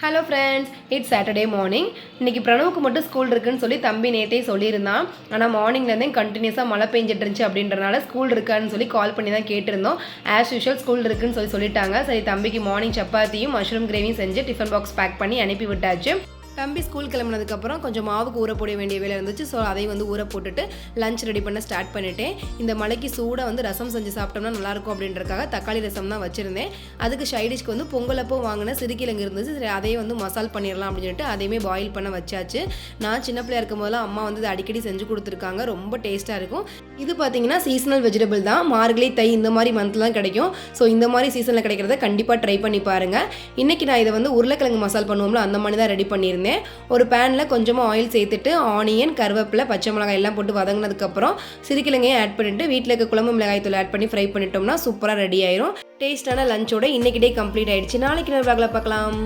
Hello friends, it's Saturday morning. இன்றைக்கி பிரணவுக்கு மட்டும் school இருக்குன்னு சொல்லி தம்பி நேற்றே சொல்லியிருந்தான். ஆனால் மார்னிங்லேருந்தே கண்டினியூஸாக மழை பெஞ்சிட்டு இருந்துச்சு அப்படின்றனால ஸ்கூல் இருக்கான்னு சொல்லி கால் பண்ணி தான் கேட்டிருந்தோம். ஆஸ் யூஷுவல் ஸ்கூல் இருக்குன்னு சொல்லிட்டாங்க. சரி, தம்பிக்கு மார்னிங் சப்பாத்தியும் மஷ்ரூம் கிரேவியும் செஞ்சு டிஃபன் பாக்ஸ் பேக் பண்ணி அனுப்பி விட்டாச்சு. தம்பி ஸ்கூல் கிளம்புனதுக்கப்புறம் கொஞ்சம் மாவுக்கு ஊற போட வேண்டிய வேலை இருந்துச்சு. ஸோ அதையும் ஊற போட்டுட்டு லஞ்ச் ரெடி பண்ண ஸ்டார்ட் பண்ணிட்டேன். இந்த மலைக்கு சூடாக ரசம் செஞ்சு சாப்பிட்டோம்னா நல்லாயிருக்கும் அப்படின்றக்காக தக்காளி ரசம் தான் வச்சுருந்தேன். அதுக்கு சைடிஷ்க்கு பொங்கலப்போ வாங்கின சிறுக்கிழங்கு இருந்துச்சு. சரி, அதையே மசால் பண்ணிடலாம் அப்படின்னு சொல்லிட்டு அதையுமே பாயில் பண்ண வச்சாச்சு. நான் சின்ன பிள்ளையா இருக்கும் போதெல்லாம் அம்மா இது அடிக்கடி செஞ்சு கொடுத்துருக்காங்க. ரொம்ப டேஸ்ட்டாக இருக்கும். இது பார்த்தீங்கன்னா சீசனல் வெஜிடபிள் தான். மார்கழி, தை இந்த மாதிரி மந்த்லாம் கிடைக்கும். ஸோ இந்த மாதிரி சீசனில் கிடைக்கிறத கண்டிப்பாக ட்ரை பண்ணி பாருங்கள். இன்றைக்கி நான் இதை உருளைக்கிழங்கு மசால் பண்ணுவோம்ல, அந்த மாதிரி தான் ரெடி பண்ணியிருந்தேன். ஒரு பேனில் கொஞ்சமாக ஆயில் சேர்த்துட்டு ஆனியன், கருவேப்பிலை, பச்சை மிளகாய் எல்லாம் போட்டு வதங்கினதுக்கப்புறம் சிறுக்கிழங்கையும் ஆட் பண்ணிவிட்டு வீட்டில் இருக்க குழம்பு மிளகாய் தூள் ஆட் பண்ணி ஃப்ரை பண்ணிட்டோம்னா சூப்பராக ரெடி ஆயிரும். டேஸ்டான லஞ்சோட இன்னைக்கு டே கம்ப்ளீட் ஆயிடுச்சு. நாளைக்கு நான் பார்க்கலாம்.